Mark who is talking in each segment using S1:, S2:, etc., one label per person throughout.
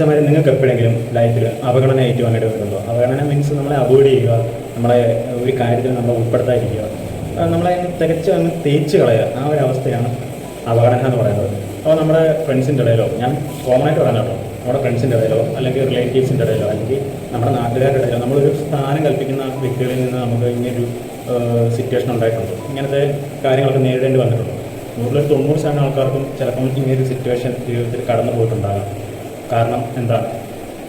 S1: സമയം നിങ്ങൾക്ക് എപ്പോഴെങ്കിലും ലൈഫിൽ അവഗണന ഏറ്റുവാങ്ങേണ്ടി വരുന്നുണ്ടോ? അവഗണന മീൻസ് നമ്മളെ അവോയ്ഡ് ചെയ്യുക, നമ്മളെ ഒരു കാര്യത്തിൽ നമ്മളെ ഉൾപ്പെടുത്താതിരിക്കുക, നമ്മളെ തികച്ച് അങ്ങ് തേച്ച് കളയുക. ആ ഒരു അവസ്ഥയാണ് അവഗണന എന്ന് പറയുന്നത്. അപ്പോൾ നമ്മുടെ ഫ്രണ്ട്സിൻ്റെ ഇടയിലോ, ഞാൻ കോമൺ ആയിട്ട് പറയാൻ കേട്ടോ, നമ്മുടെ ഫ്രണ്ട്സിൻ്റെ ഇടയിലോ അല്ലെങ്കിൽ റിലേറ്റീവ്സിൻ്റെ ഇടയിലോ അല്ലെങ്കിൽ നമ്മുടെ നാട്ടുകാരുടെ ഇടയിലോ നമ്മളൊരു സ്ഥാനം കൽപ്പിക്കുന്ന വ്യക്തികളിൽ നിന്ന് നമുക്ക് ഇങ്ങനൊരു സിറ്റുവേഷൻ ഉണ്ടായിട്ടുണ്ട്. ഇങ്ങനത്തെ കാര്യങ്ങളൊക്കെ നേരിടേണ്ടി വന്നിട്ടുണ്ട്. 90% ആൾക്കാർക്കും ചിലപ്പം ഇങ്ങനൊരു സിറ്റുവേഷൻ ജീവിതത്തിൽ കടന്നു പോയിട്ടുണ്ടാകാം. കാരണം എന്താണ്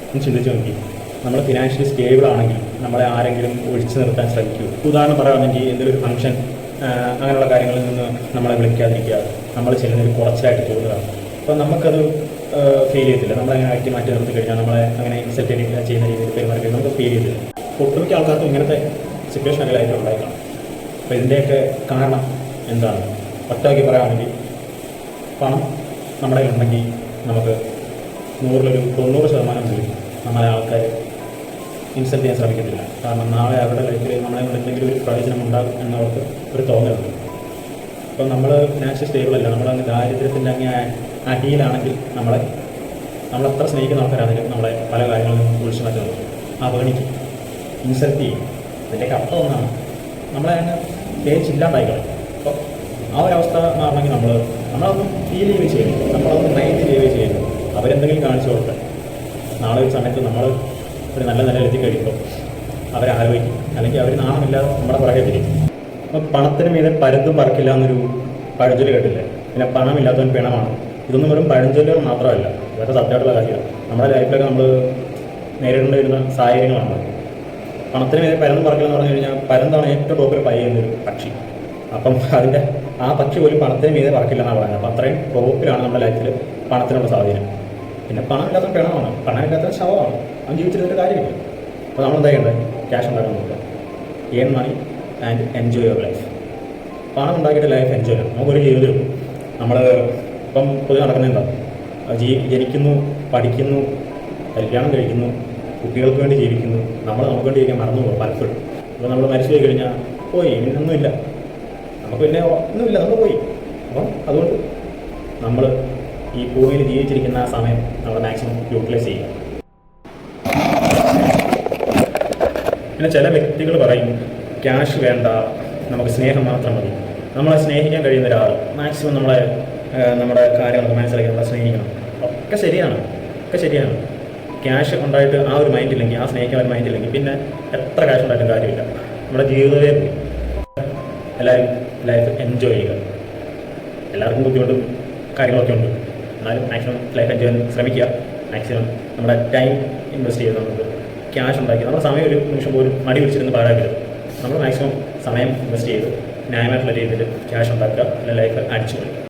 S1: എന്ന് ചിന്തിച്ച് നോക്കി. നമ്മൾ ഫിനാൻഷ്യലി സ്റ്റേബിൾ ആണെങ്കിൽ നമ്മളെ ആരെങ്കിലും ഒഴിച്ചു നിർത്താൻ ശ്രമിക്കൂ. ഉദാഹരണം പറയുകയാണെങ്കിൽ എന്തെങ്കിലും ഒരു ഫംഗ്ഷൻ അങ്ങനെയുള്ള കാര്യങ്ങളിൽ നിന്ന് നമ്മളെ വിളിക്കാതിരിക്കുക, നമ്മൾ ചെല്ലുന്നൊരു കുറച്ചായിട്ട് തോന്നുക. അപ്പോൾ നമുക്കത് ഫീൽ ചെയ്യത്തില്ല. നമ്മളങ്ങനെ ആക്കി മാറ്റി നിർത്തി കഴിഞ്ഞാൽ നമ്മളെ അങ്ങനെ ഇൻസൾട്ട് ചെയ്യുന്ന രീതിയിൽ പെരുമാറി നമുക്ക് ഫീൽ ചെയ്തില്ല. ഒട്ടുമിക്ക ആൾക്കാർക്കും ഇങ്ങനത്തെ സിറ്റുവേഷൻ ഒക്കെ ലൈഫിൽ ഉണ്ടായിക്കണം. അപ്പോൾ ഇതിൻ്റെയൊക്കെ കാരണം എന്താണ്? ഒറ്റയ്ക്ക് പറയുകയാണെങ്കിൽ പണം നമ്മുടെ ഉണ്ടെങ്കിൽ നമുക്ക് 90% പോലും നമ്മളെ ആൾക്കാർ ഇൻസൾട്ട് ചെയ്യാൻ ശ്രമിക്കത്തില്ല. കാരണം നാളെ അവരുടെ ലൈഫിൽ നമ്മളെ എന്തെങ്കിലും ഒരു പ്രയോജനം ഉണ്ടാകും എന്നവർക്ക് ഒരു തോന്നലുണ്ട്. അപ്പം നമ്മൾ ഫിനാൻഷ്യൽ സ്റ്റേബിൾ അല്ല, നമ്മളങ്ങ് ദാരിദ്ര്യത്തിൻ്റെ അങ്ങ് അടിയിലാണെങ്കിൽ നമ്മളെത്ര സ്നേഹിക്കുന്ന ആൾക്കാരാണെങ്കിലും നമ്മളെ പല കാര്യങ്ങളിൽ നിന്നും ഒഴിച്ചു മാറ്റുന്നത്, അവഗണിക്കും, ഇൻസൾട്ട് ചെയ്യും. ഇതിൻ്റെയൊക്കെ അർത്ഥം ഒന്നാണ് നമ്മളെ അങ്ങ് തേച്ചില്ലാണ്ടായിക്കളയും. അപ്പോൾ ആ ഒരവസ്ഥ മാറണമെങ്കിൽ നമ്മളതൊന്നും ഫീൽ ചെയ്യുകയും ചെയ്യണം, നമ്മളതൊന്നും മൈൻഡ് ചെയ്യുകയും ചെയ്യണം. അവരെന്തെങ്കിലും കാണിച്ചു കൊടുക്കാൻ നാളെ ഒരു സമയത്ത് നമ്മൾ ഒരു നല്ല നിലയിൽ എത്തിക്കഴിയുമ്പോൾ അവരാലോചിക്കും, അല്ലെങ്കിൽ അവർ നാണമില്ലാതെ നമ്മുടെ പുറകെ വരും. അപ്പോൾ പണത്തിന് മീതെ പരുന്തും പറക്കില്ല എന്നൊരു പഴഞ്ചൊല്ല് കേട്ടില്ലേ? പിന്നെ പണമില്ലാത്തവൻ പിണമാണ്. ഇതൊന്നും വെറും പഴഞ്ചൊല്ലുകൾ മാത്രമല്ല, ഇതൊക്കെ സത്യമായിട്ടുള്ള കാര്യമാണ്. നമ്മുടെ ലൈഫിലൊക്കെ നമ്മൾ നേരിടേണ്ടി വരുന്ന സാഹചര്യങ്ങളാണ്. പണത്തിന് മീതെ പരുന്തും പറക്കില്ല എന്ന് പറഞ്ഞു കഴിഞ്ഞാൽ പരുന്താണ് ഏറ്റവും ടോപ്പിൽ പൈ ചെയ്യുന്നൊരു പക്ഷി. അപ്പം ആ പക്ഷി പോലും പണത്തിന് മീതെ പറക്കില്ല എന്നാണ് പറയുന്നത്. അപ്പം അത്രയും ടോപ്പിലാണ് നമ്മുടെ ലൈഫിൽ പണത്തിനുള്ള സ്വാധീനം. പിന്നെ പണമില്ലാത്ത പിണമാണ്, പണമില്ലാത്ത ശവമാണ്, അവൻ ജീവിച്ചിരുന്നിട്ട് കാര്യമില്ല. അപ്പോൾ നമ്മൾ എന്താ ചെയ്യേണ്ടത്? ക്യാഷ് ഉണ്ടാക്കാൻ നോക്കുക. Earn money and enjoy your life. പണം ഉണ്ടാക്കിയിട്ട് ലൈഫ് എൻജോയ് ചെയ്യണം. നമുക്കൊരു ജീവിതം നമ്മൾ ഇപ്പം പൊതുവെ നടക്കുന്നത് എന്താ? ജനിക്കുന്നു, പഠിക്കുന്നു, കല്യാണം കഴിക്കുന്നു, കുട്ടികൾക്ക് വേണ്ടി ജീവിക്കുന്നു, നമുക്ക് വേണ്ടി ജീവിക്കാൻ മറന്നു പോകും പലപ്പോഴും. അപ്പോൾ നമ്മൾ മരിച്ചു പോയി കഴിഞ്ഞാൽ പോയി, ഒന്നുമില്ല, നമുക്ക് പിന്നെ ഒന്നുമില്ല, നമ്മൾ പോയി. അപ്പം അതുകൊണ്ട് നമ്മൾ ഈ ഭൂമിയിൽ ജീവിച്ചിരിക്കുന്ന ആ സമയം നമ്മൾ മാക്സിമം യൂട്ടിലൈസ് ചെയ്യുക. പിന്നെ ചില വ്യക്തികൾ പറയും ക്യാഷ് വേണ്ട, നമുക്ക് സ്നേഹം മാത്രം മതി. നമ്മളെ സ്നേഹിക്കാൻ കഴിയുന്ന ഒരാൾ മാക്സിമം നമ്മുടെ കാര്യങ്ങളൊക്കെ മനസ്സിലാക്കി നമ്മളെ സ്നേഹിക്കണം. ഒക്കെ ശരിയാണ്. ക്യാഷ് ഉണ്ടായിട്ട് ആ ഒരു മൈൻഡ് ഇല്ലെങ്കിൽ, ആ സ്നേഹിക്കാൻ ഒരു മൈൻഡ് ഇല്ലെങ്കിൽ പിന്നെ എത്ര ക്യാഷ് ഉണ്ടായിട്ടും കാര്യമില്ല, നമ്മുടെ ജീവിതമേ പോയി. എല്ലാവരും ലൈഫ് എൻജോയ് ചെയ്യുക. എല്ലാവർക്കും ബുദ്ധിമുട്ടും കാര്യങ്ങളൊക്കെ ഉണ്ട്, എന്നാലും മാക്സിമം ലൈഫ് എൻജോയ് ചെയ്യാൻ ശ്രമിക്കുക. മാക്സിമം നമ്മുടെ ടൈം ഇൻവെസ്റ്റ് ചെയ്ത് നമുക്ക് ക്യാഷ് ഉണ്ടാക്കി നമ്മുടെ സമയം ഒരു നിമിഷം പോലും മടി പിടിച്ചിരുന്ന് പാഴാക്കരുത്. നമ്മൾ മാക്സിമം സമയം ഇൻവെസ്റ്റ് ചെയ്ത് ന്യായമായിട്ടുള്ള രീതിയിൽ ക്യാഷ് ഉണ്ടാക്കുക, അല്ലെങ്കിൽ ലൈഫ് അടിച്ചു പോയി.